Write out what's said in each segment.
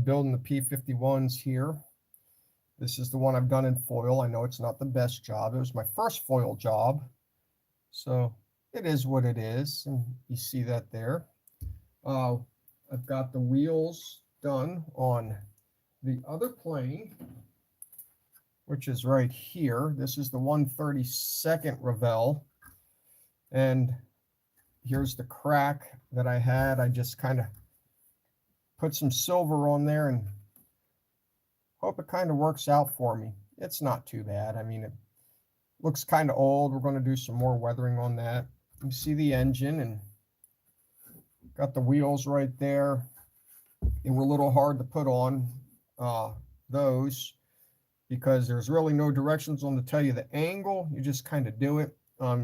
building the P-51s here. This is the one I've done in foil. I know it's not the best job. It was my first foil job. So it is what it is. And you see that there. I've got the wheels done on the other plane, which is right here. This is the 1/32 Revell. And here's the crack that I had. I just kind of put some silver on there and hope it kind of works out for me. It's not too bad. I mean, it looks kind of old. We're going to do some more weathering on that. You see the engine and got the wheels right there. They were a little hard to put on those because there's really no directions on to tell you the angle. You just kind of do it.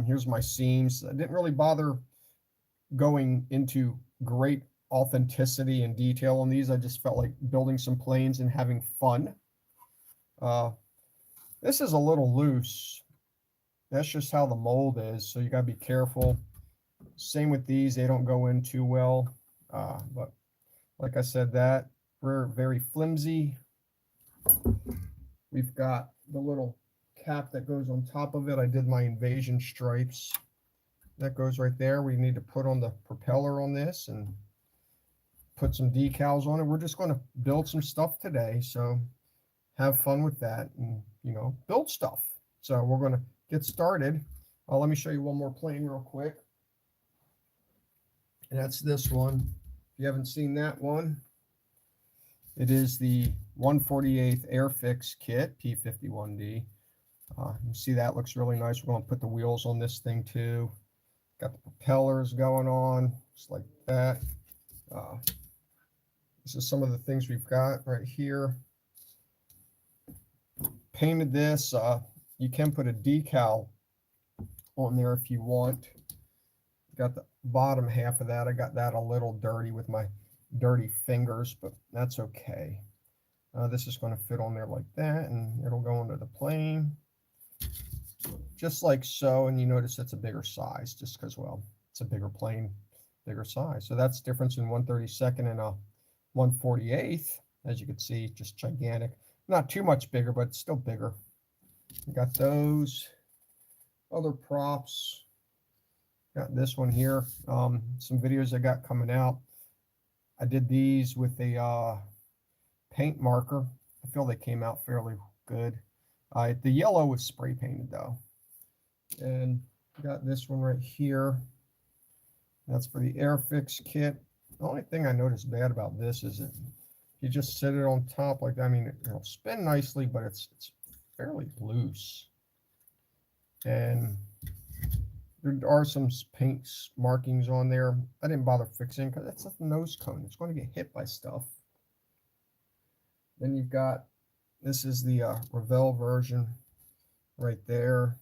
Here's my seams. I didn't really bother going into great authenticity and detail on these. I just felt like building some planes and having fun. This is a little loose. That's just how the mold is, so you got to be careful. Same with these, they don't go in too well. But like I said, that we're very flimsy. We've got the little cap that goes on top of it. I did my invasion stripes. That goes right there. We need to put on the propeller on this and put some decals on it. We're just going to build some stuff today, so have fun with that and, you know, build stuff. So we're going to get started. Let me show you one more plane real quick. And that's this one. If you haven't seen that one, it is the 1/48 Airfix kit, P-51D. You see that looks really nice. We're going to put the wheels on this thing too. Got the propellers going on, just like that. This is some of the things we've got right here. Painted this. You can put a decal on there if you want. Got the bottom half of that. I got that a little dirty with my dirty fingers, but that's okay. This is going to fit on there like that, and it'll go into the plane just like so. And you notice it's a bigger size just because, well, it's a bigger plane, bigger size. So that's the difference in 1/32 and a 1/48. As you can see, just gigantic. Not too much bigger, but it's still bigger. We got those other props. Got this one here. Some videos I got coming out. I did these with a paint marker. I feel they came out fairly good. The yellow was spray painted though. And got this one right here. That's for the Airfix kit. The only thing I noticed bad about this is that you just set it on top like that. I mean, it'll spin nicely, but it's fairly loose. And there are some paint markings on there. I didn't bother fixing because that's a nose cone. It's going to get hit by stuff. Then you've got, this is the Revell version right there.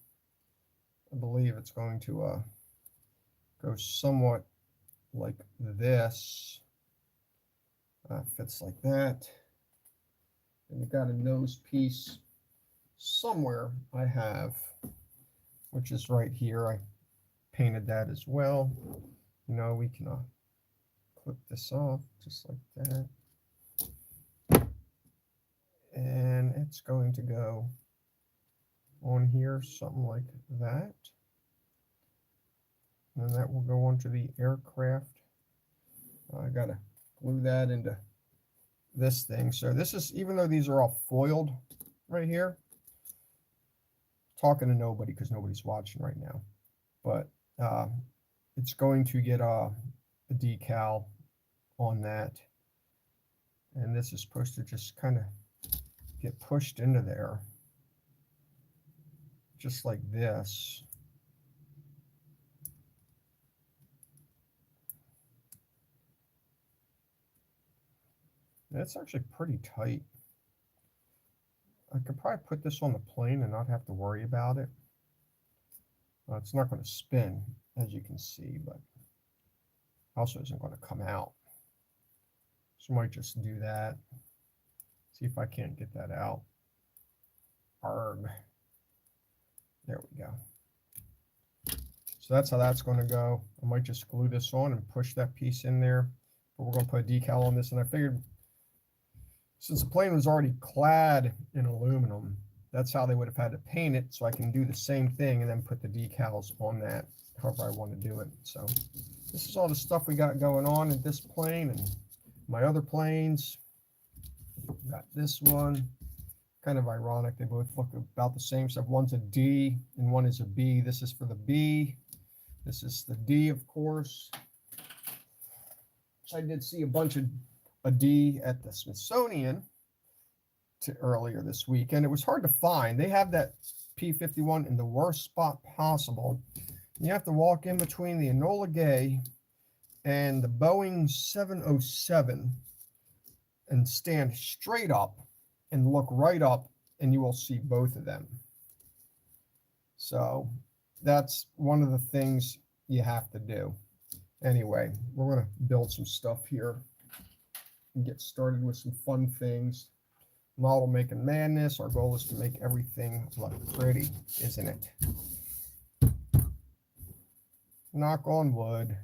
I believe it's going to go somewhat like this. Fits like that. And you've got a nose piece somewhere I have, which is right here. I painted that as well. You know, we can clip this off just like that. And it's going to go on here, something like that. And that will go onto the aircraft. I got to glue that into this thing. So this is, even though these are all foiled right here, talking to nobody because nobody's watching right now, but it's going to get a decal on that, and this is supposed to just kind of get pushed into there just like this. It's actually pretty tight. I could probably put this on the plane and not have to worry about it. It's not going to spin, as you can see, but also isn't going to come out. So I might just do that. See if I can't get that out. Arg. There we go. So that's how that's going to go. I might just glue this on and push that piece in there. But we're going to put a decal on this, and I figured Since the plane was already clad in aluminum, that's how they would have had to paint it, so I can do the same thing and then put the decals on that, however I want to do it. So this is all the stuff we got going on in this plane and my other planes. Got this one. Kind of ironic, they both look about the same stuff. One's a D and one is a B. This is for the B. This is the D, of course. I did see a bunch of a D at the Smithsonian earlier this week, and it was hard to find. They have that P-51 in the worst spot possible. You have to walk in between the Enola Gay and the Boeing 707 and stand straight up and look right up, and you will see both of them. So that's one of the things you have to do. Anyway, we're going to build some stuff here and get started with some fun things. Model making madness. Our goal is to make everything look pretty, isn't it? Knock on wood.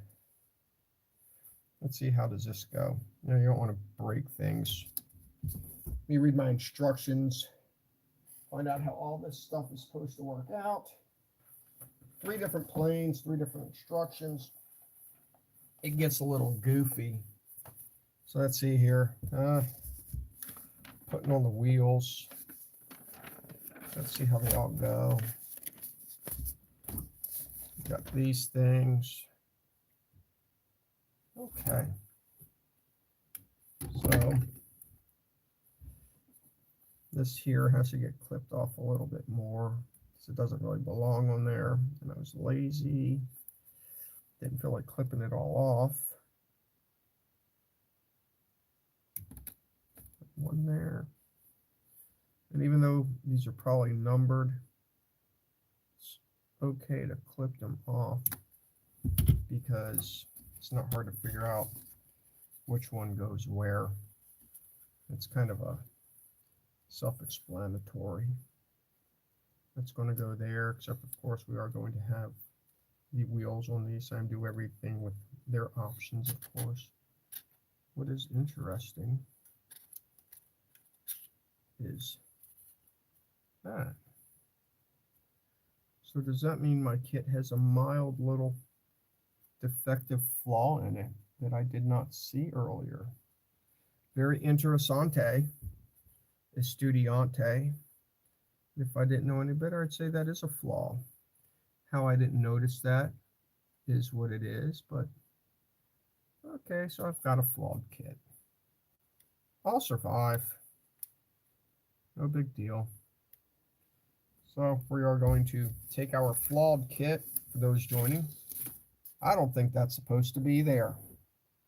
Let's see, how does this go? You don't want to break things. Let me read my instructions. Find out how all this stuff is supposed to work out. 3 different planes, 3 different instructions. It gets a little goofy. So let's see here. Putting on the wheels. Let's see how they all go. Got these things. Okay. So this here has to get clipped off a little bit more because it doesn't really belong on there. And I was lazy. Didn't feel like clipping it all off. One there. And even though these are probably numbered, it's okay to clip them off because it's not hard to figure out which one goes where. It's kind of a self-explanatory. It's going to go there, except of course we are going to have the wheels on these. So I do everything with their options, of course. What is interesting is that. So does that mean my kit has a mild little defective flaw in it that I did not see earlier? Very interessante, estudiante. If I didn't know any better, I'd say that is a flaw. How I didn't notice that is what it is, but okay, so I've got a flawed kit. I'll survive. No big deal. So we are going to take our flawed kit, for those joining. I don't think that's supposed to be there.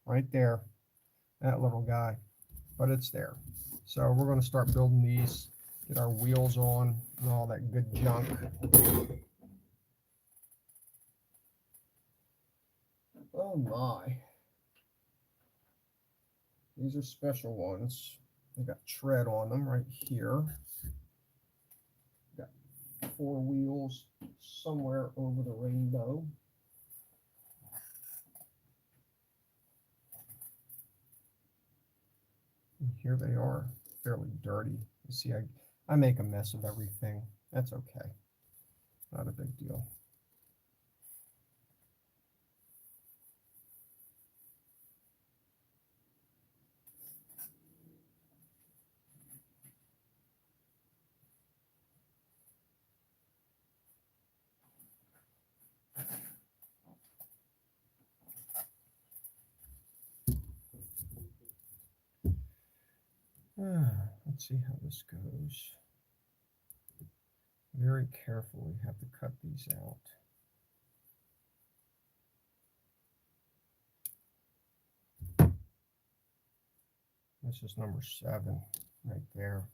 Right there. That little guy. But it's there. So we're going to start building these, get our wheels on, and all that good junk. Oh my. These are special ones. They got tread on them right here. Got 4 wheels somewhere over the rainbow. And here they are, fairly dirty. You see, I make a mess of everything. That's okay. Not a big deal. Let's see how this goes. Very carefully have to cut these out. This is number 7 right there.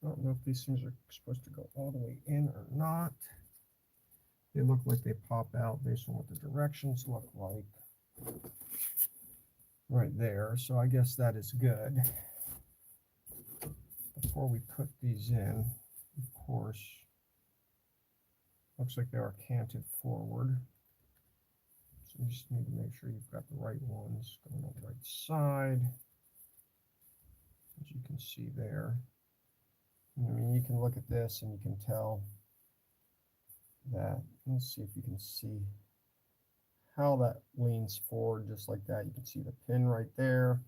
I don't know if these things are supposed to go all the way in or not. They look like they pop out based on what the directions look like right there. So I guess that is good. Before we put these in, of course, looks like they are canted forward. So you just need to make sure you've got the right ones going on the right side, as you can see there. I mean, you can look at this and you can tell that. Let's see if you can see how that leans forward just like that. You can see the pin right there.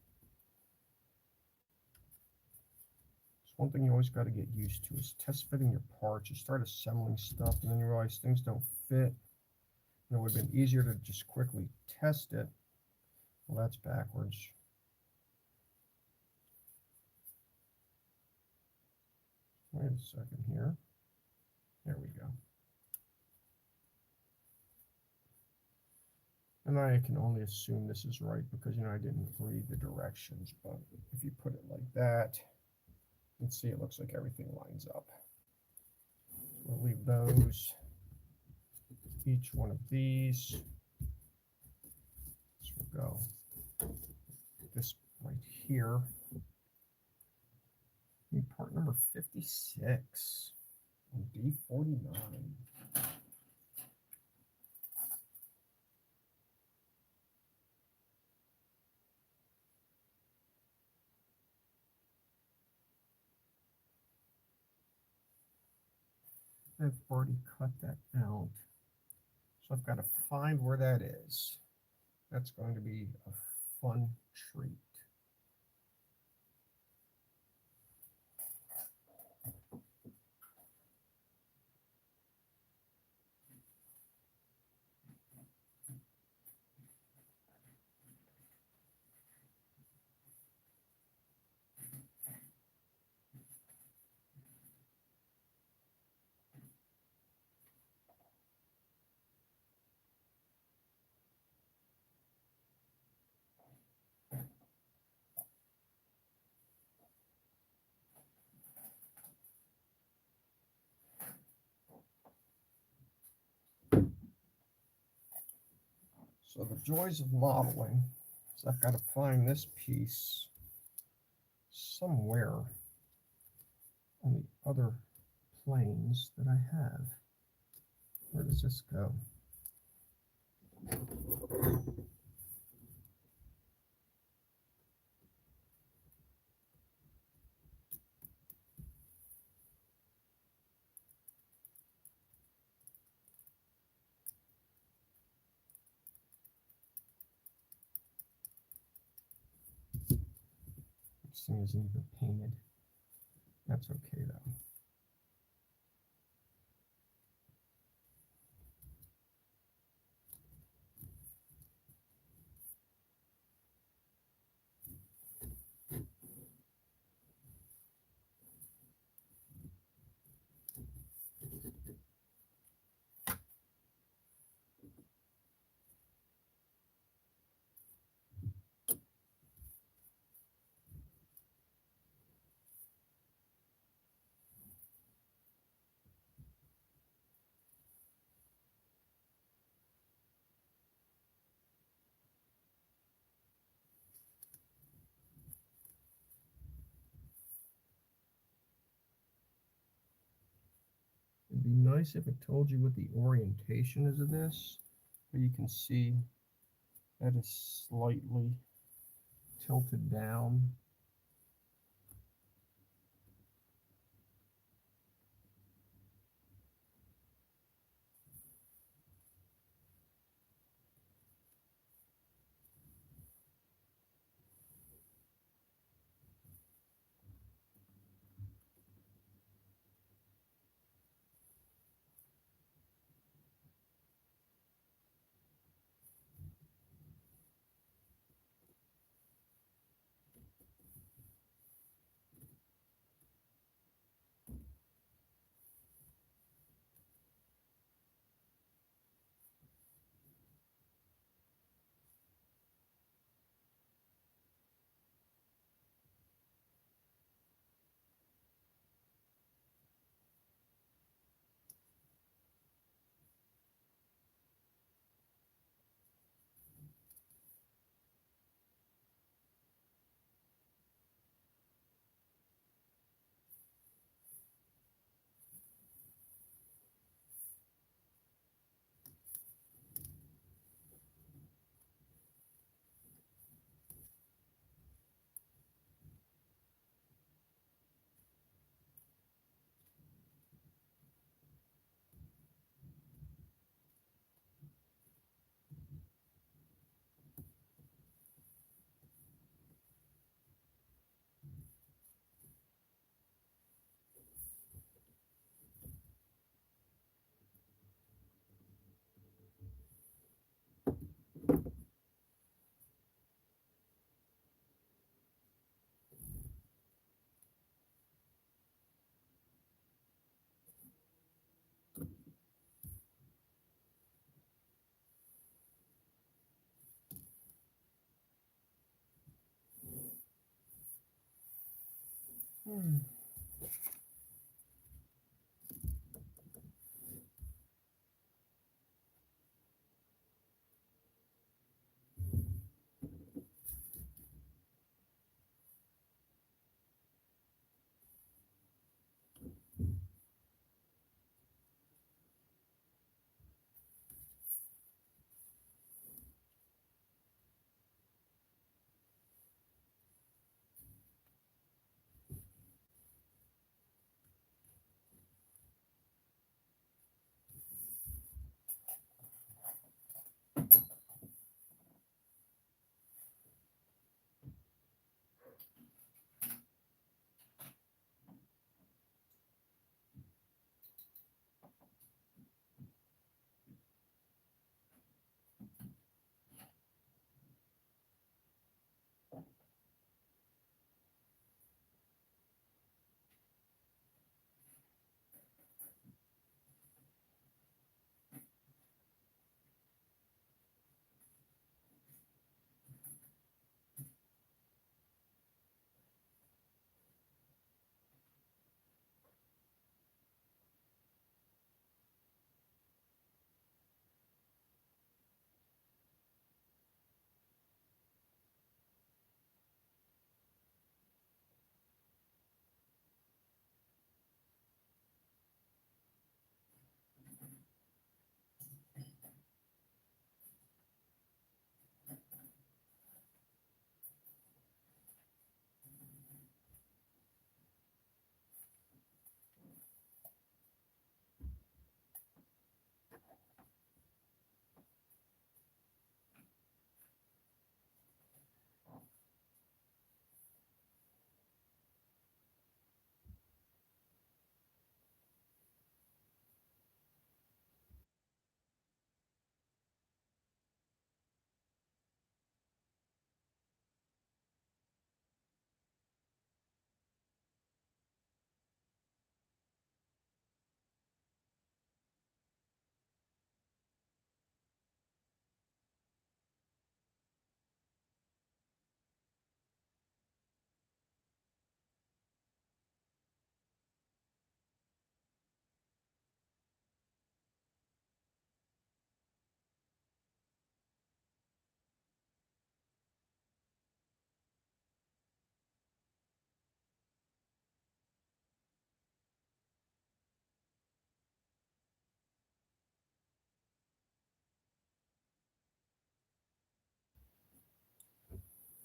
So one thing you always got to get used to is test fitting your parts. You start assembling stuff and then you realize things don't fit. And it would have been easier to just quickly test it. Well, that's backwards. Wait a second here. There we go. And I can only assume this is right because, you know, I didn't read the directions. But if you put it like that, you can see it looks like everything lines up. We'll leave those. Each one of these. This will go. This right here. Need part number 56 on D49. I've already cut that out. So I've got to find where that is. That's going to be a fun treat. So the joys of modeling is I've got to find this piece somewhere on the other planes that I have. Where does this go? This thing isn't even painted. That's okay though. be nice if it told you what the orientation is of this. But you can see that is slightly tilted down.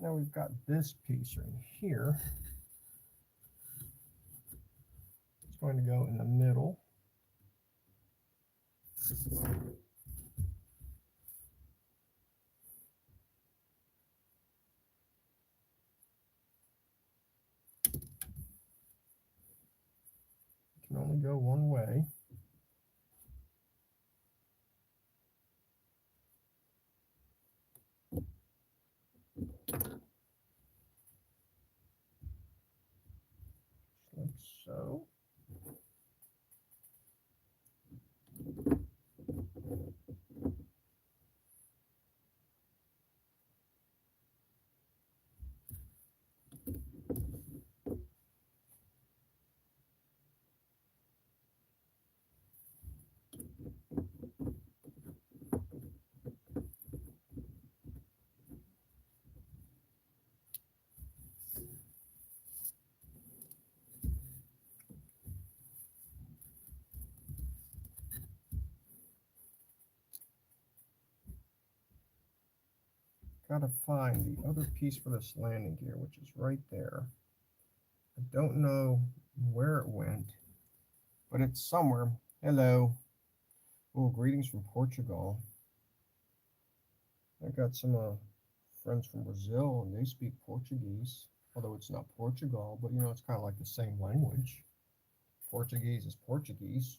Now we've got this piece right here. It's going to go in the middle. It can only go one way. Like so. Gotta find the other piece for this landing gear, which is right there. I don't know where it went, but it's somewhere. Hello. Oh, greetings from Portugal. I got some friends from Brazil, and they speak Portuguese, although it's not Portugal, but you know, it's kind of like the same language. Portuguese is Portuguese.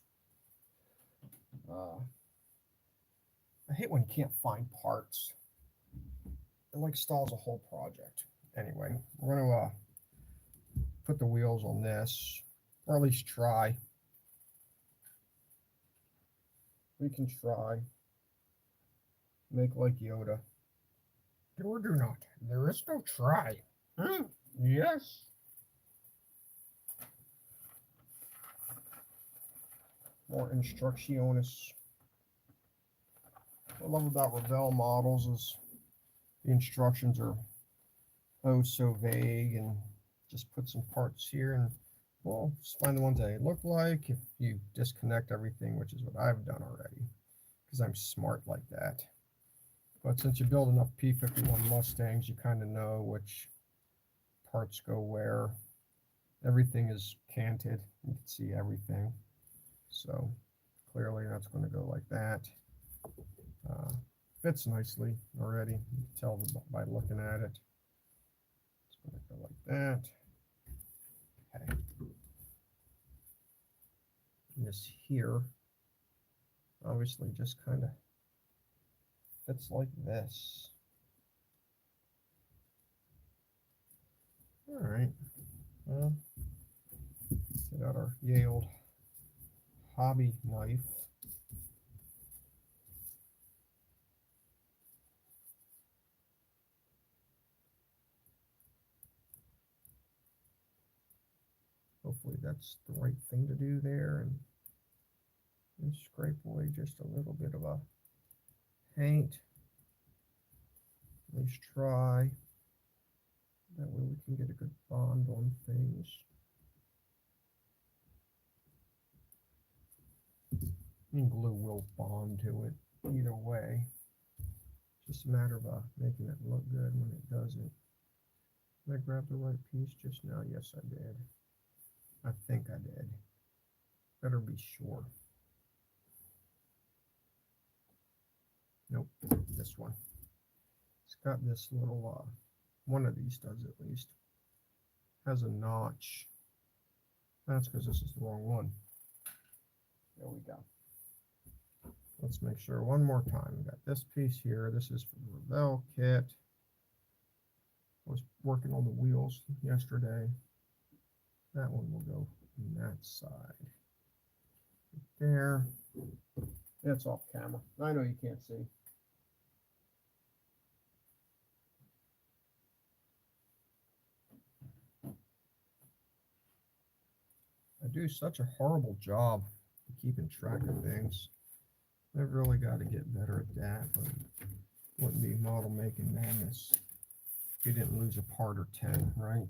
I hate when you can't find parts. It like stalls a whole project. Anyway, we're going to put the wheels on this, or at least try. We can try. Make like Yoda. Do or do not. There is no try. Yes. More instrucciones. What I love about Revell models is the instructions are oh so vague, and just put some parts here and well, just find the ones they look like. If you disconnect everything, which is what I've done already, because I'm smart like that. But since you build enough P-51 Mustangs, you kind of know which parts go where. Everything is canted. You can see everything. So clearly that's going to go like that. Fits nicely already. You can tell by looking at it. It's going to go like that. Okay. And this here obviously just kind of fits like this. All right. Well, get out our yay old hobby knife. Hopefully that's the right thing to do there, and scrape away just a little bit of a paint. At least try. That way we can get a good bond on things. And glue will bond to it either way. It's just a matter of making it look good when it doesn't. Did I grab the right piece just now? Yes, I did. I think I did. Better be sure. Nope, this one. It's got this little, one of these does at least. Has a notch. That's because this is the wrong one. There we go. Let's make sure one more time. We got this piece here. This is from the Revell kit. I was working on the wheels yesterday. That one will go on that side. Right there. It's off camera. I know you can't see. I do such a horrible job of keeping track of things. I've really got to get better at that, but it wouldn't be model making madness if you didn't lose a part or 10, right?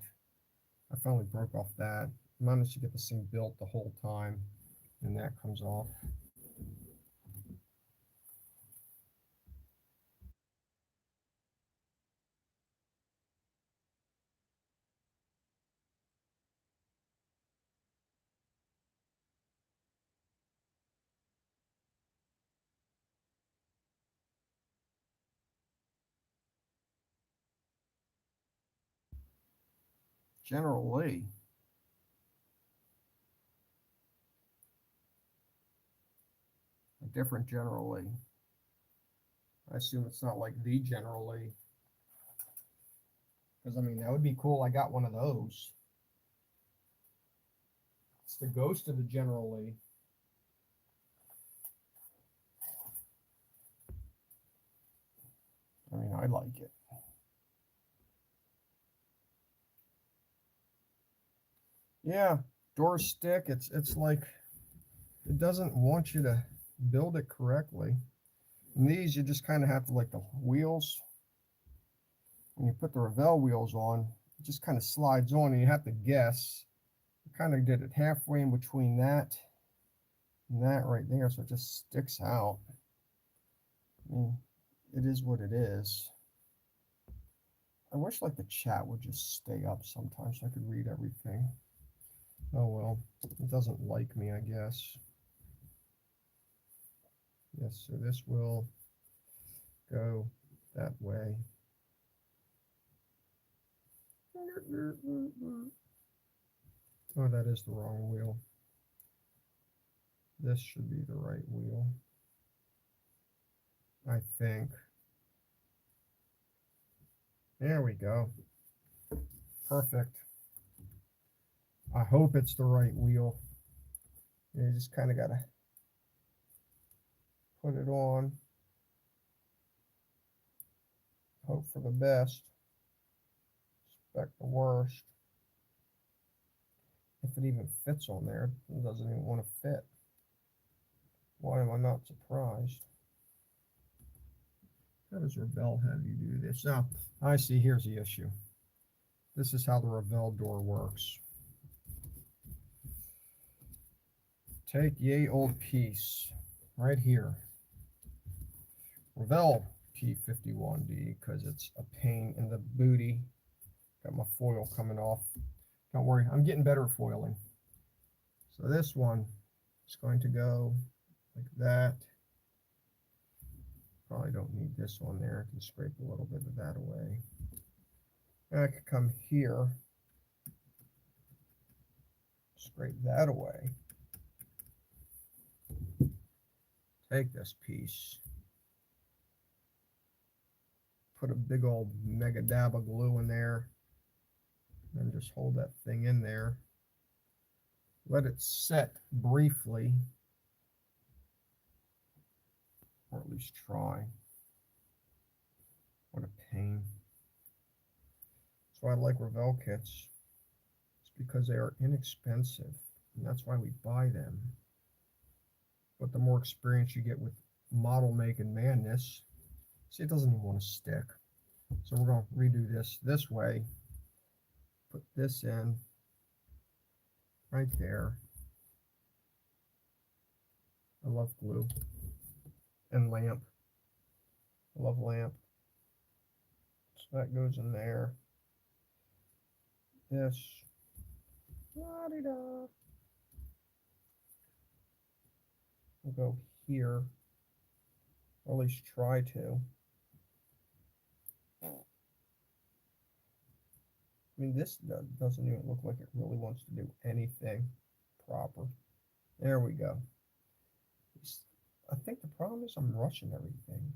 I finally broke off that. Managed to get this thing built the whole time, and that comes off. General Lee. A different General Lee. I assume it's not like the General Lee. Because, I mean, that would be cool. I got one of those. It's the ghost of the General Lee. I mean, I like it. Yeah, doors stick. It's like it doesn't want you to build it correctly. And these, you just kind of have to, like the wheels, when you put the Revell wheels on, it just kind of slides on and you have to guess. I kind of did it halfway in between that and that right there, so it just sticks out. I mean, it is what it is. I wish like the chat would just stay up sometimes so I could read everything. Oh well, it doesn't like me, I guess. Yes, so this will go that way. Oh, that is the wrong wheel. This should be the right wheel, I think. There we go. Perfect. I hope it's the right wheel. You just kind of got to put it on. Hope for the best. Expect the worst. If it even fits on there, it doesn't even want to fit. Why am I not surprised? How does Revell have you do this? Now, I see, here's the issue. This is how the Revell door works. Take yay old piece right here. Revell P-51D, because it's a pain in the booty. Got my foil coming off. Don't worry, I'm getting better at foiling. So this one is going to go like that. Probably don't need this on there. I can scrape a little bit of that away. And I could come here, scrape that away. Take this piece, put a big old mega dab of glue in there, and just hold that thing in there. Let it set briefly, or at least try. What a pain. That's why I like Revell kits. It's because they are inexpensive, and that's why we buy them. But the more experience you get with model making madness, see, it doesn't even want to stick. So we're going to redo this way. Put this in right there. I love glue and lamp. I love lamp. So that goes in there. This. La-di-da. We'll go here, or at least try to. I mean, this doesn't even look like it really wants to do anything proper. There we go. I think the problem is I'm rushing everything.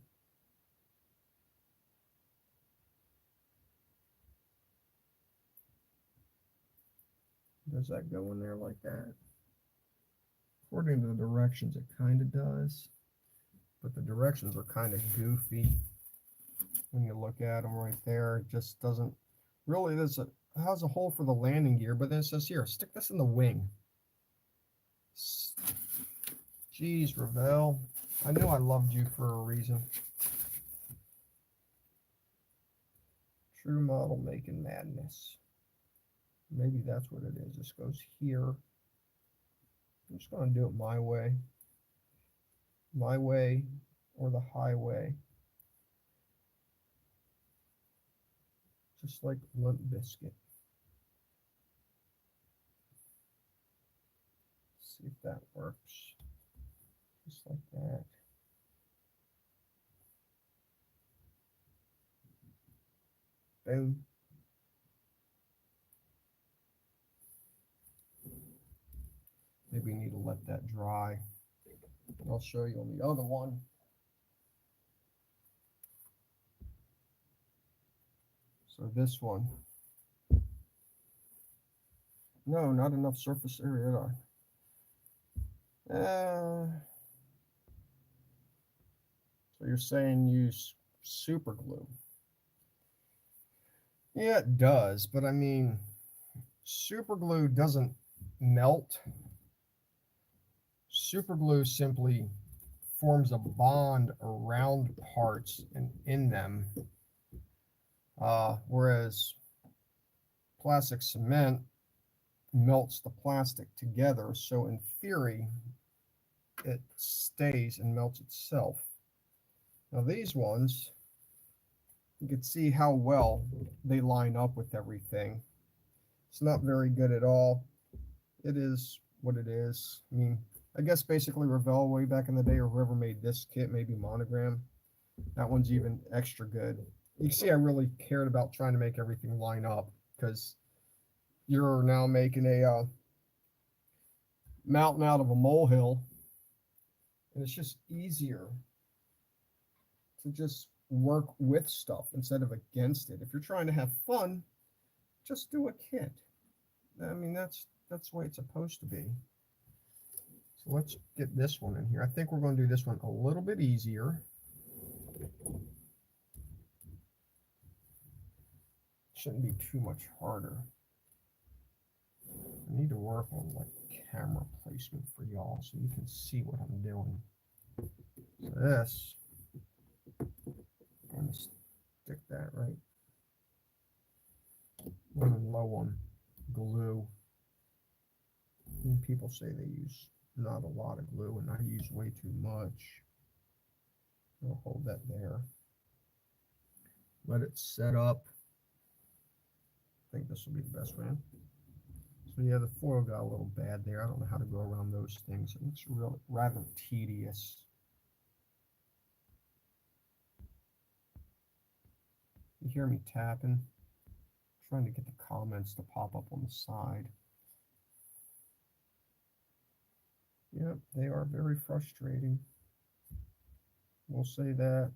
Does that go in there like that? According to the directions, it kind of does. But the directions are kind of goofy when you look at them right there. It just doesn't really, it has a hole for the landing gear, but then it says here, stick this in the wing. Jeez, Revell. I knew I loved you for a reason. True model making madness. Maybe that's what it is. This goes here. I'm just going to do it my way. My way or the highway. Just like Limp Biscuit. See if that works. Just like that. Boom. Maybe we need to let that dry. I'll show you on the other one. So this one. No, not enough surface area. So you're saying use super glue. Yeah, it does, but I mean, super glue doesn't melt. Super glue simply forms a bond around parts and in them, whereas plastic cement melts the plastic together. So in theory, it stays and melts itself. Now these ones, you can see how well they line up with everything. It's not very good at all. It is what it is. I mean, I guess basically Revell way back in the day, or whoever made this kit, maybe Monogram. That one's even extra good. You can see I really cared about trying to make everything line up, because you're now making a mountain out of a molehill, and it's just easier to just work with stuff instead of against it. If you're trying to have fun, just do a kit. I mean, that's the way it's supposed to be. So let's get this one in here. I think we're going to do this one a little bit easier. Shouldn't be too much harder. I need to work on like camera placement for y'all so you can see what I'm doing. So this, I'm going to stick that right. I'm low on glue. I mean, people say they use not a lot of glue, and I use way too much. I'll hold that there. Let it set up. I think this will be the best way. So yeah, the foil got a little bad there. I don't know how to go around those things. It's really rather tedious. You hear me tapping? I'm trying to get the comments to pop up on the side. Yep, they are very frustrating. We'll say that,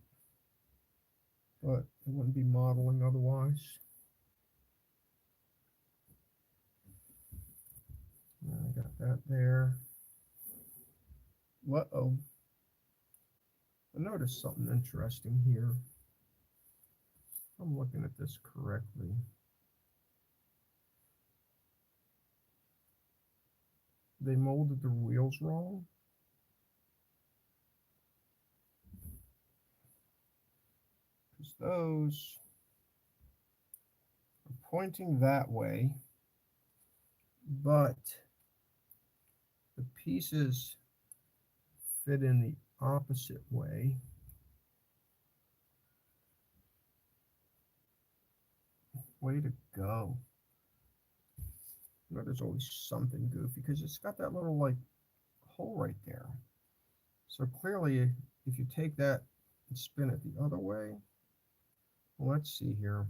but it wouldn't be modeling otherwise. I got that there. Uh-oh. I noticed something interesting here. I'm looking at this correctly. They molded the wheels wrong. Because those are pointing that way, but the pieces fit in the opposite way. Way to go. You know, there's always something goofy because it's got that little like hole right there. So clearly, if you take that and spin it the other way, well, let's see here.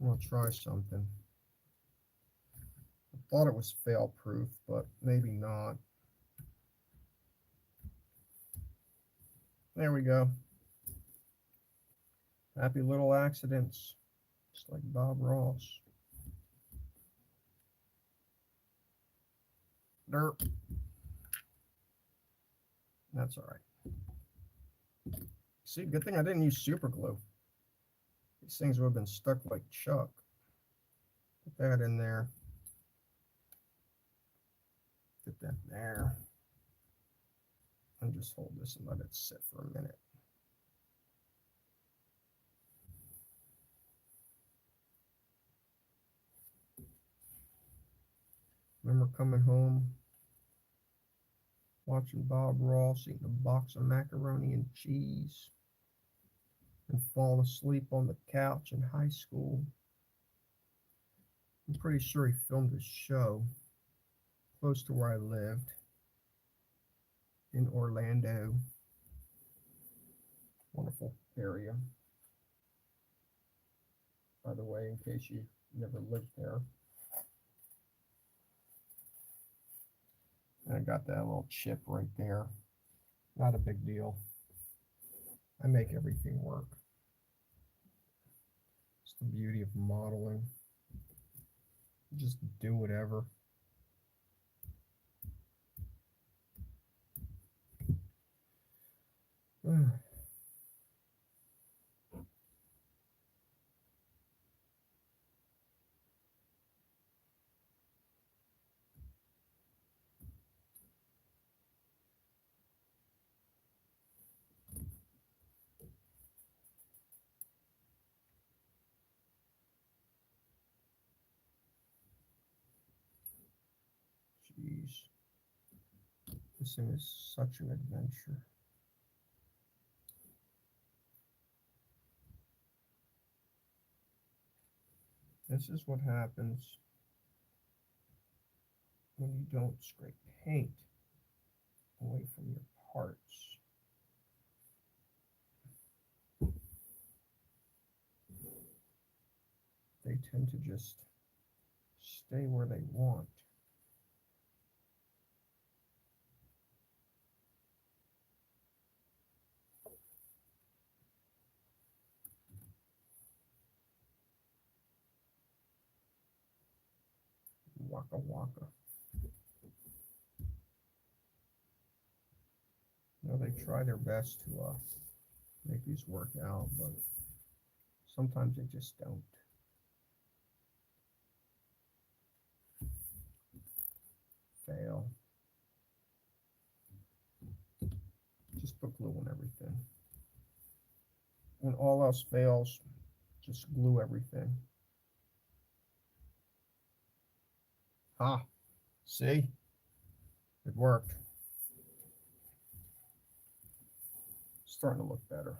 I'm going to try something. I thought it was fail-proof, but maybe not. There we go. Happy little accidents, just like Bob Ross. Derp. That's all right. See, good thing I didn't use super glue. These things would have been stuck like Chuck. Put that in there. Put that there. And just hold this and let it sit for a minute. Remember coming home, watching Bob Ross eating a box of macaroni and cheese and falling asleep on the couch in high school. I'm pretty sure he filmed his show close to where I lived in Orlando. Wonderful area, by the way, in case you never lived there. And I got that little chip right there. Not a big deal. I make everything work. It's the beauty of modeling. Just do whatever. Jeez. This thing is such an adventure. This is what happens when you don't scrape paint away from your parts. They tend to just stay where they want. Waka waka. You know, they try their best to make these work out, but sometimes they just don't. Fail. Just put glue on everything. When all else fails, just glue everything. Ah, see? It worked. Starting to look better.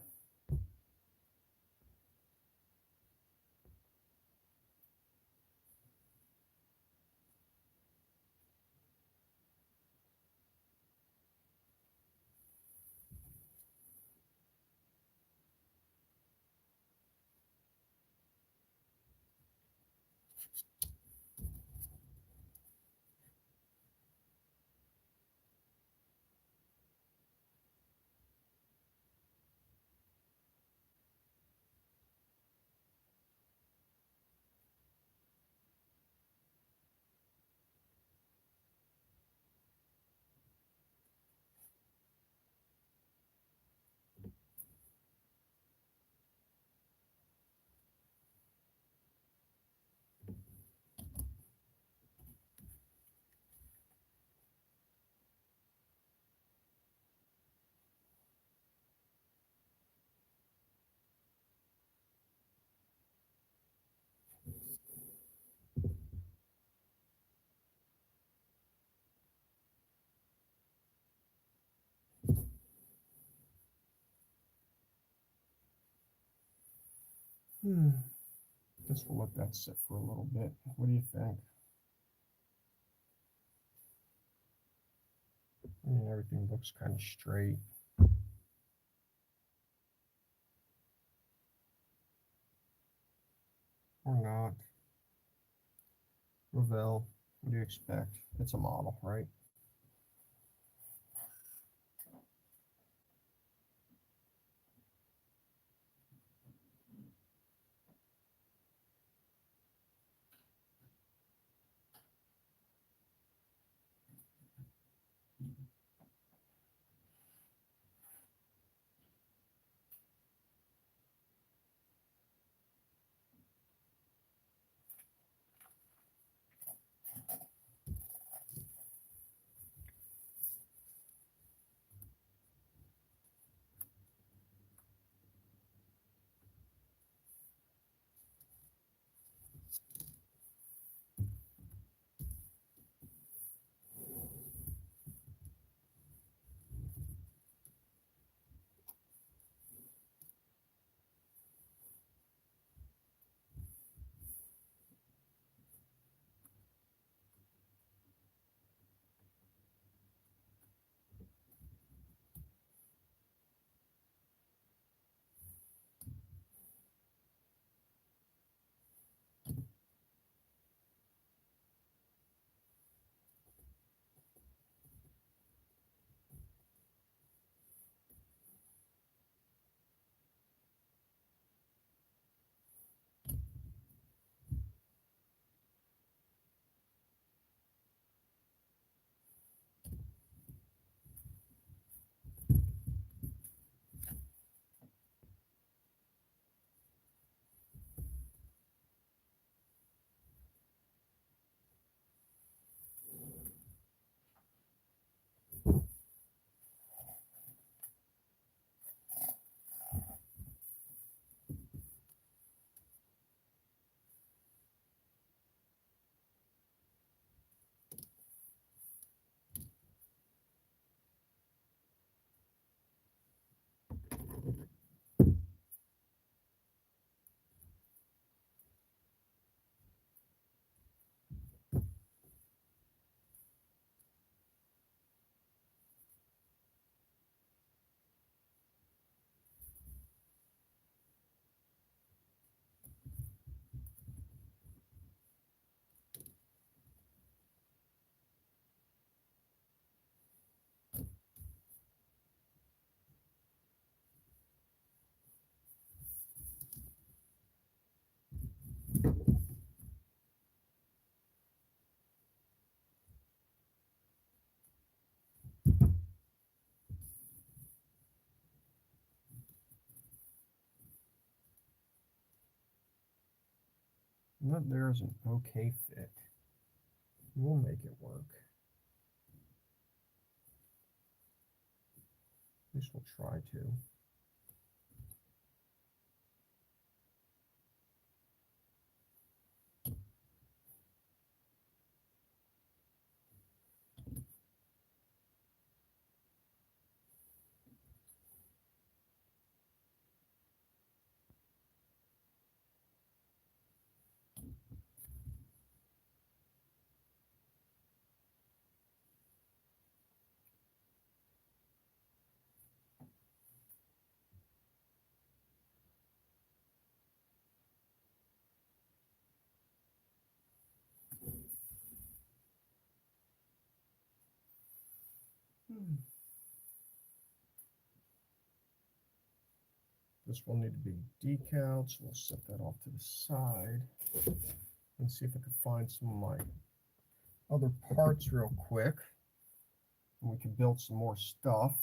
Guess we'll let that sit for a little bit. What do you think? Everything looks kind of straight. Or not. Revell, what do you expect? It's a model, right? That there is an okay fit. We'll make it work. At least we'll try to. This will need to be decaled, so we'll set that off to the side and see if I can find some of my other parts real quick. And we can build some more stuff.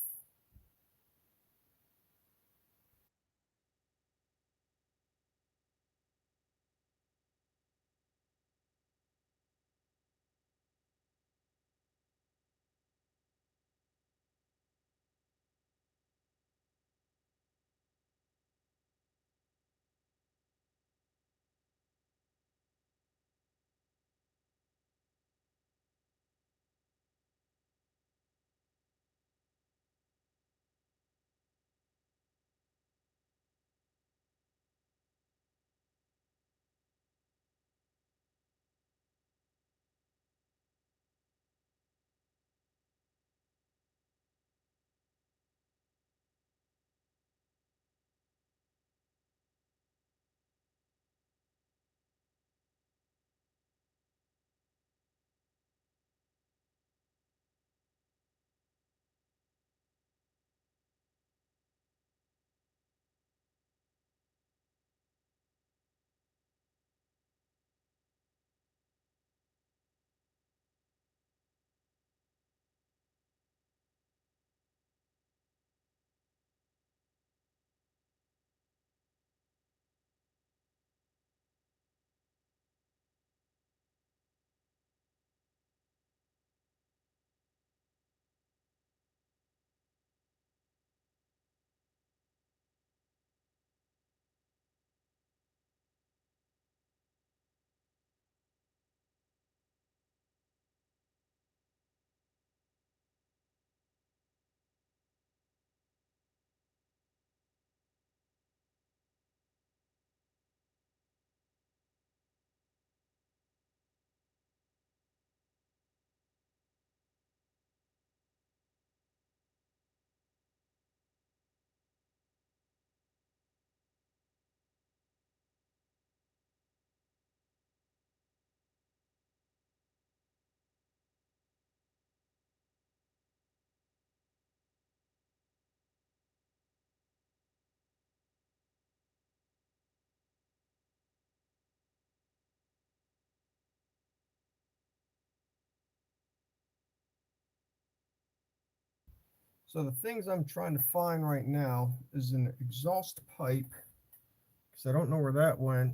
So the things I'm trying to find right now is an exhaust pipe, because I don't know where that went,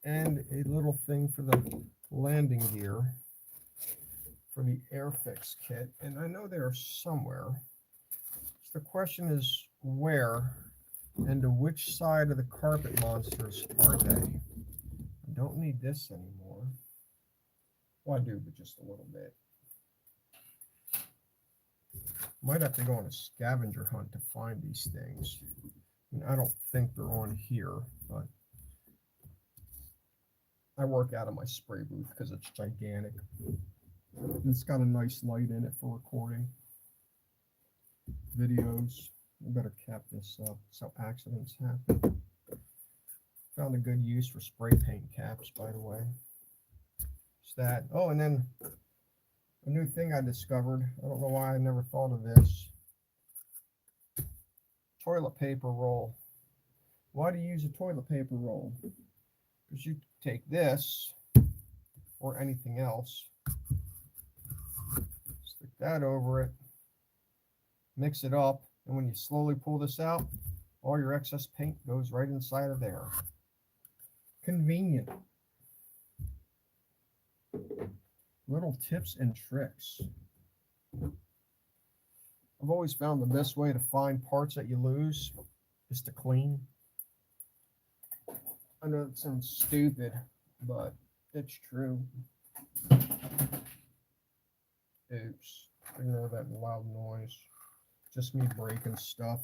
and a little thing for the landing gear for the Airfix kit. And I know they are somewhere. So the question is where and to which side of the carpet monsters are they? I don't need this anymore. Well, I do, but just a little bit. Might have to go on a scavenger hunt to find these things. I mean, I don't think they're on here, but I work out of my spray booth because it's gigantic. And it's got a nice light in it for recording videos. I better cap this up so accidents happen. Found a good use for spray paint caps, by the way. It's that. Oh, and then a new thing I discovered. I don't know why I never thought of this. Toilet paper roll. Why do you use a toilet paper roll? Because you take this or anything else, stick that over it, mix it up, and when you slowly pull this out, all your excess paint goes right inside of there. Convenient. Little tips and tricks. I've always found the best way to find parts that you lose is to clean. I know it sounds stupid, but it's true. Oops. Ignore that loud noise. Just me breaking stuff.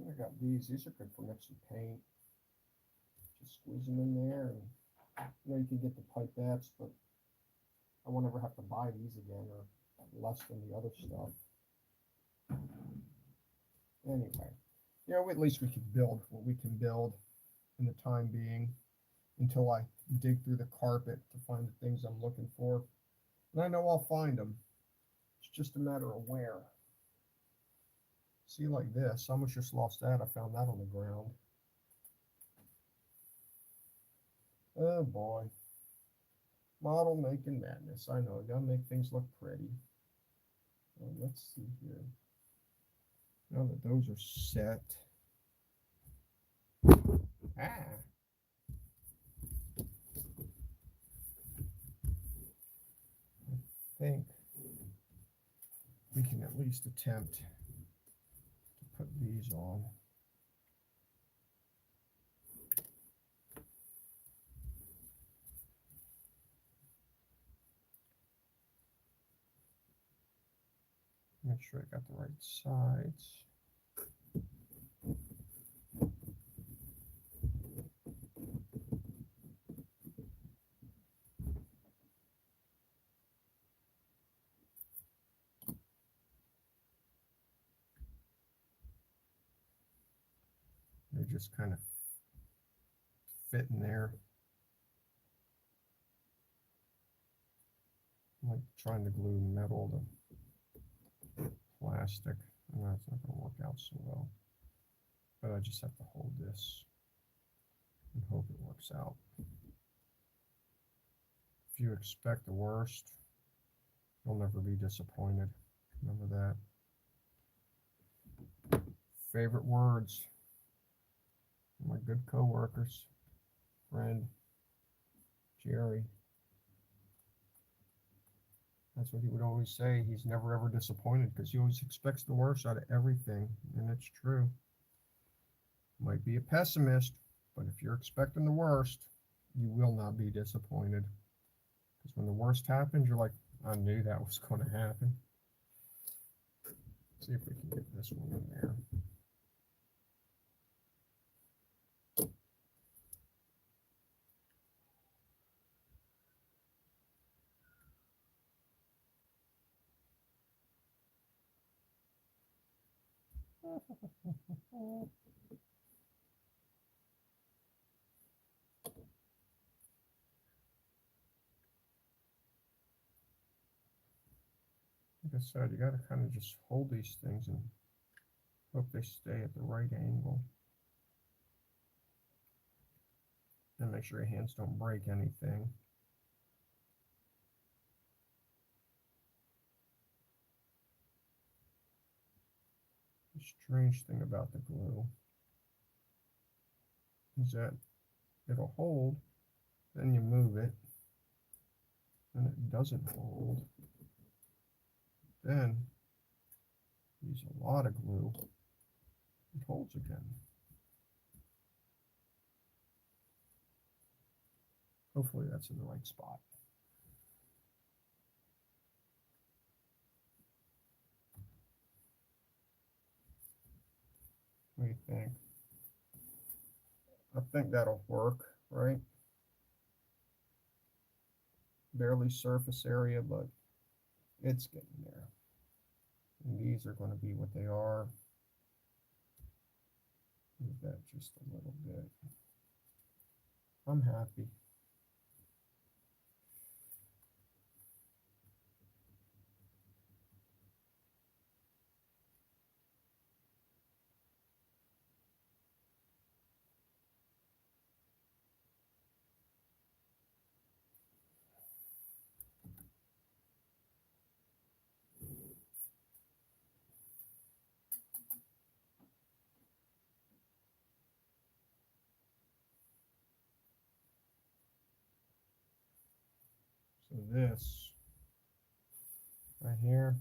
I got these. These are good for mixing paint. Just squeeze them in there, and you can get the pipettes, but I won't ever have to buy these again, or less than the other stuff. Anyway, at least we can build what we can build in the time being until I dig through the carpet to find the things I'm looking for. And I know I'll find them. It's just a matter of where. See, like this, I almost just lost that. I found that on the ground. Oh boy. Model making madness. I know, I gotta make things look pretty. Let's see here. Now that those are set. I think we can at least attempt to put these on. Make sure I got the right sides. They just kind of fit in there. I'm like trying to glue metal to plastic. I know it's not going to work out so well. But I just have to hold this and hope it works out. If you expect the worst, you'll never be disappointed. Remember that. Favorite words. My good co-workers, friend, Jerry. That's what he would always say. He's never ever disappointed because he always expects the worst out of everything. And it's true. Might be a pessimist, but if you're expecting the worst, you will not be disappointed. Because when the worst happens, you're like, I knew that was going to happen. Let's see if we can get this one in there. Like I said, you got to kind of just hold these things and hope they stay at the right angle. And make sure your hands don't break anything. The strange thing about the glue is that it'll hold, then you move it, and it doesn't hold. Then use a lot of glue, it holds again. Hopefully that's in the right spot. What do you think? I think that'll work, right? Barely surface area, but it's getting there. And these are going to be what they are. Move that just a little bit. I'm happy. So this right here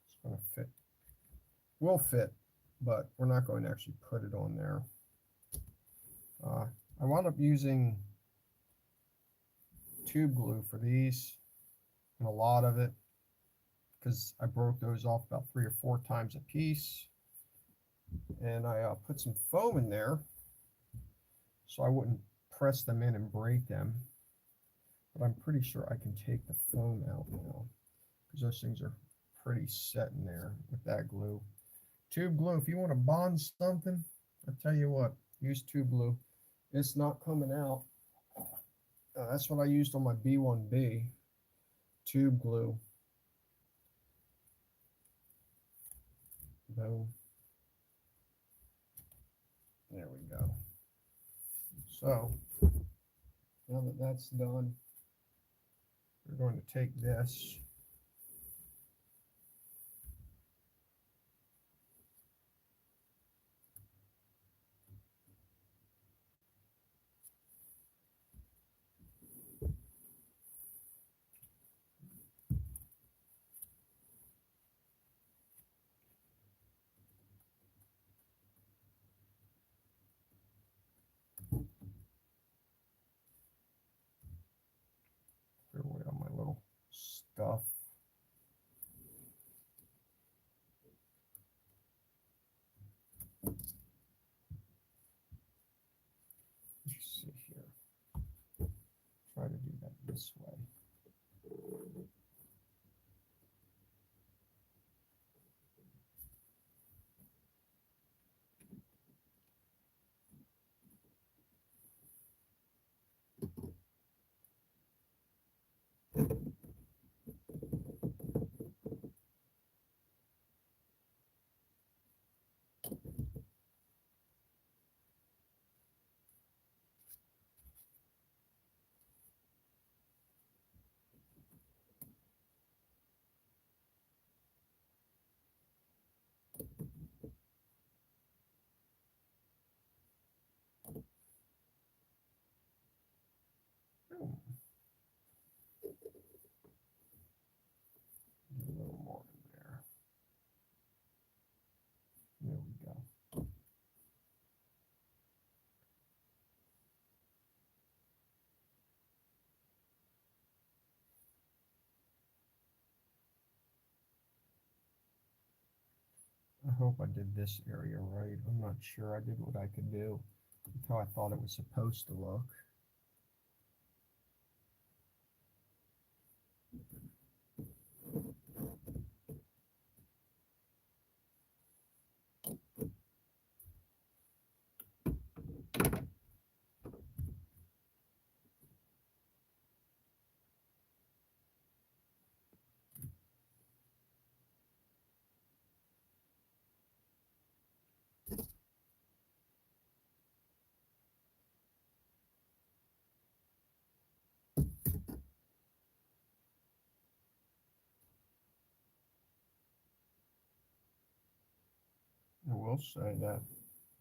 is going to fit. Will fit, but we're not going to actually put it on there. I wound up using tube glue for these, and a lot of it, because I broke those off about 3 or 4 times a piece. And I put some foam in there so I wouldn't press them in and break them. But I'm pretty sure I can take the foam out now, because those things are pretty set in there with that glue. Tube glue, if you want to bond something, I tell you what, use tube glue. It's not coming out. That's what I used on my B1B, tube glue. Boom. There we go. So now that that's done, we're going to take this. Throw away all my little stuff. Let's see here. Try to do that this way. Boom. Get a little more in there. There we go. I hope I did this area right. I'm not sure. I did what I could do. That's how I thought it was supposed to look. I will say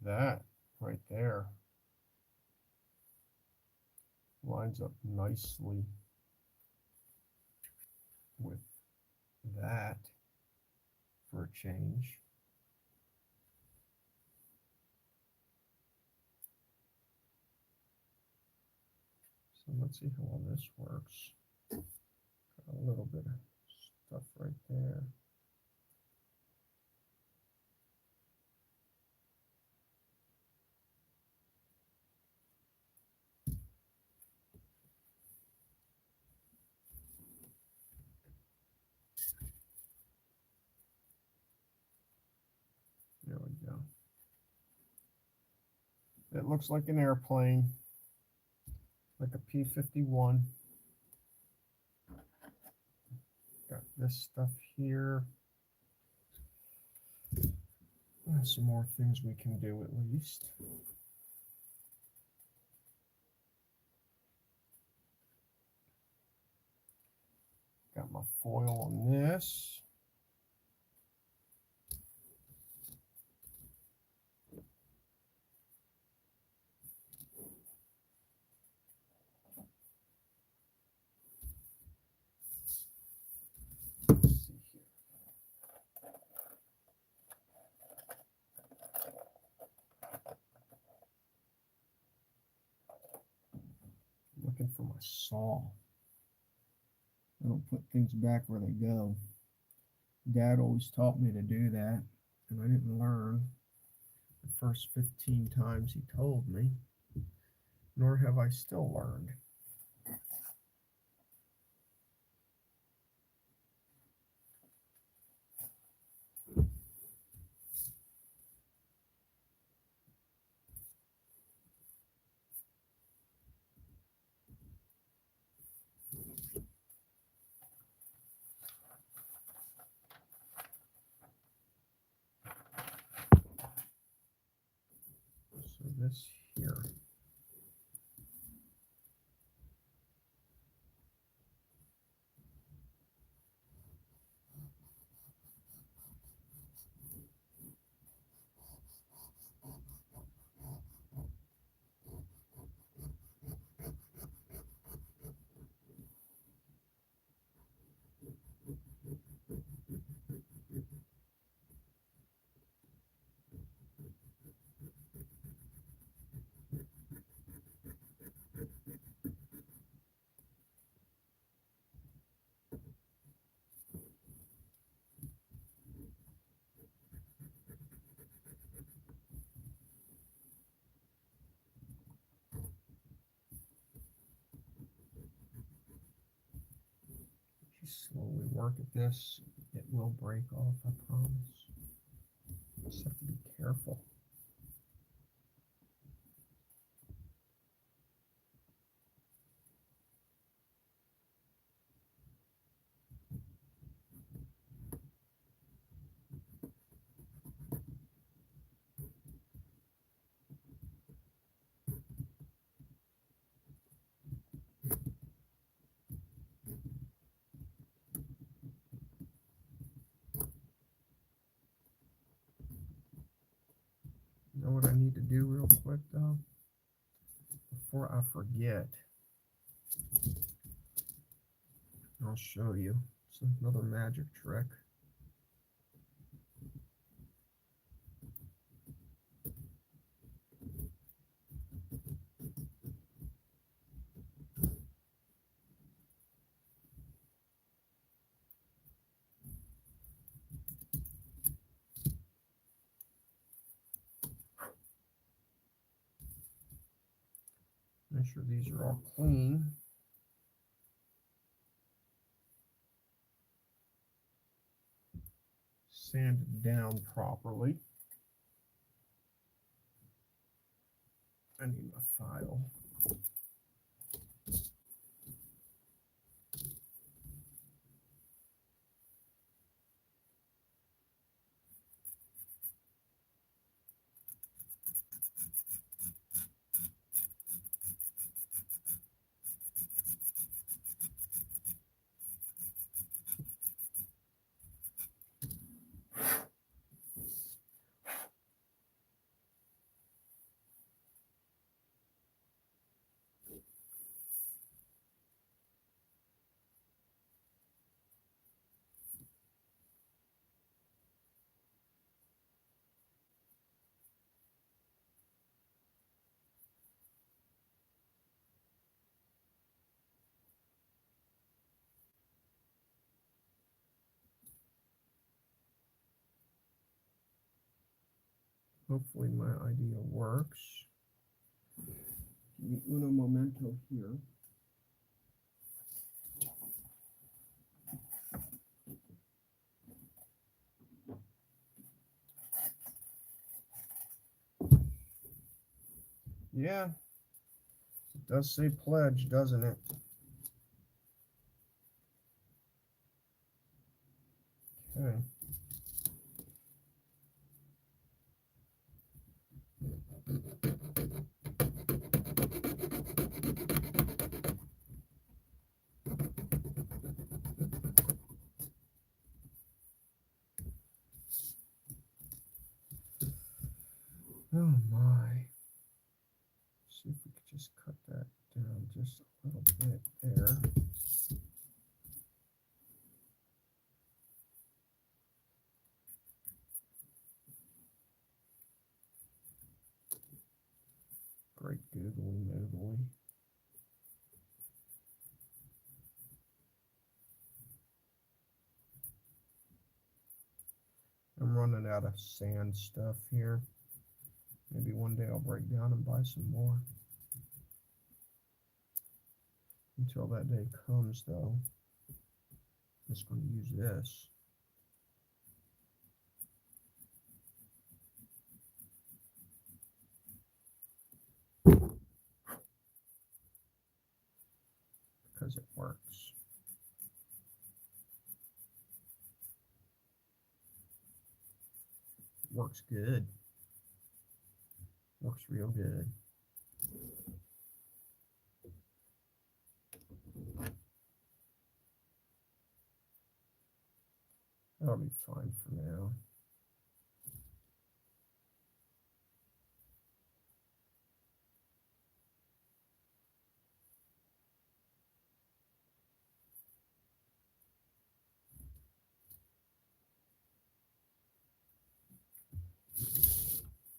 that right there lines up nicely with that for a change. So let's see how all this works. Got a little bit of stuff right there. looks like an airplane, like a P-51. Got this stuff here. Some more things we can do at least. Got my foil on this. Looking for my saw. I don't put things back where they go. Dad always taught me to do that, and I didn't learn the first 15 times he told me, nor have I still learned. So this here. Slowly work at this. It will break off, I promise. Just have to be careful. You know what I need to do real quick though? Before I forget, I'll show you. It's another magic trick. Make sure these are all clean. Sand it down properly. I need my file. Hopefully my idea works. Give me uno momento here. Yeah, it does say pledge, doesn't it? Okay. Oh my. See if we could just cut that down just a little bit there. Great googly moogly. I'm running out of sand stuff here. Maybe one day I'll break down and buy some more. Until that day comes, though, I'm just going to use this. Because it works. It works good. Works real good. That'll be fine for now.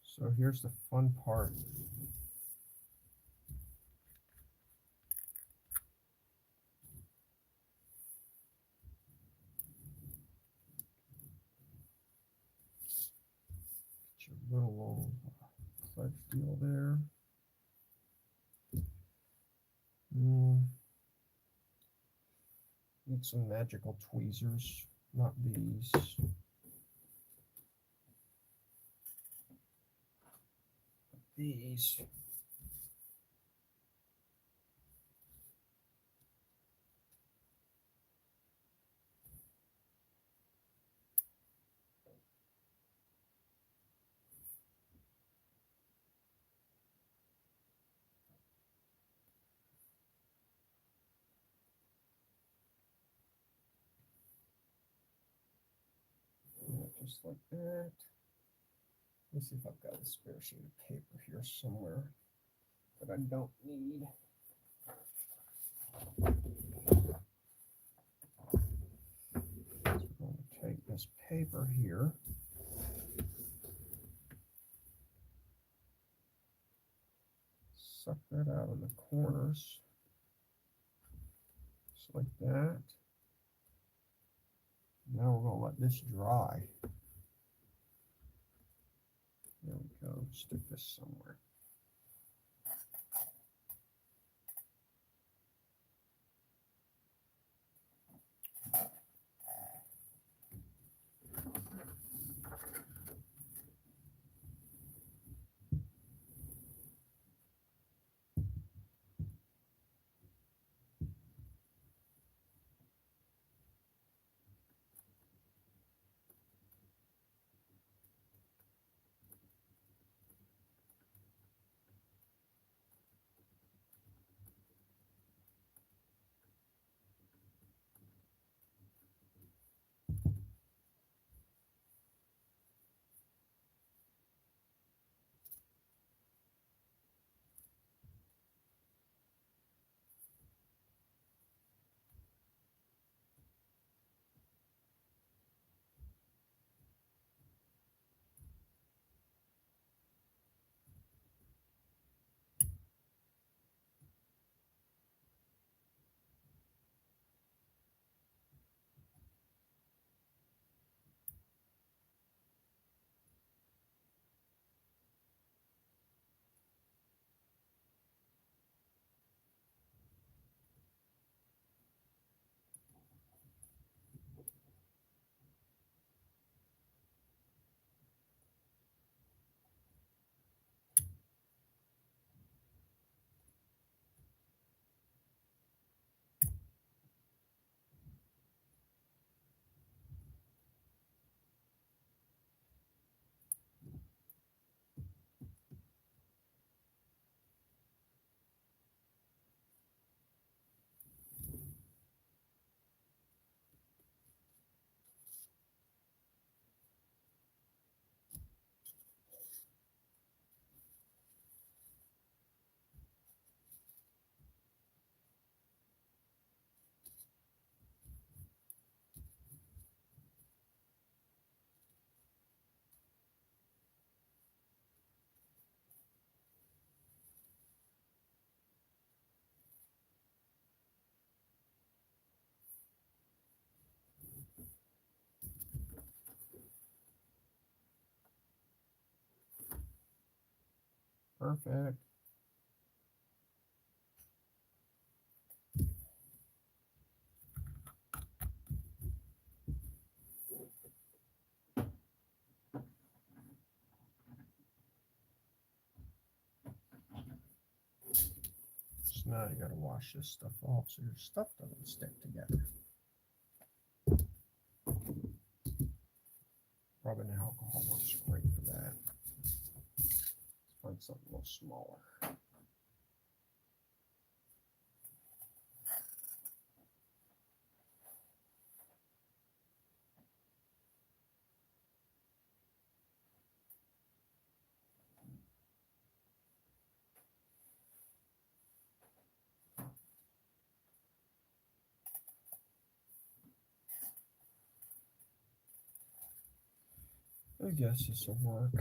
So here's the fun part. Get your little pledge deal there. Need some magical tweezers, not these. These. Just like that. Let me see if I've got a spare sheet of paper here somewhere that I don't need. So we're going to take this paper here. Suck that out in the corners. Just like that. Now we're going to let this dry. There we go. Stick this somewhere. Perfect. So now you gotta wash this stuff off so your stuff doesn't stick together. Rubbing alcohol works great for that. Let's find something a little smaller. I guess this will work.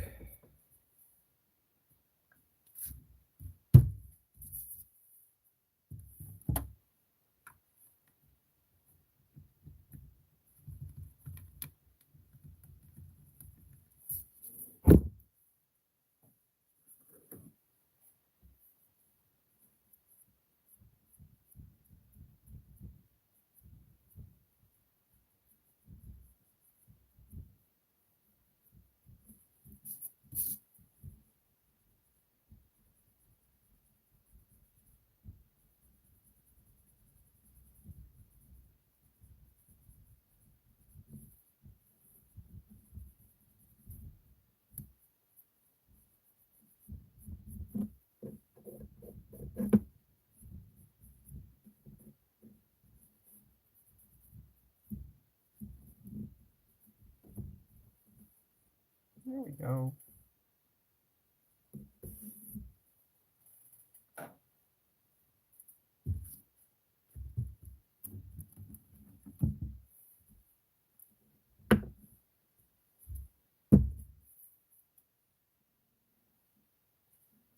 There we go.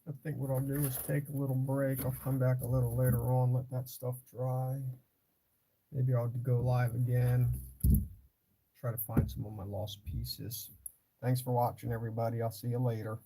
I think what I'll do is take a little break. I'll come back a little later on, let that stuff dry. Maybe I'll go live again. Try to find some of my lost pieces. Thanks for watching, everybody. I'll see you later.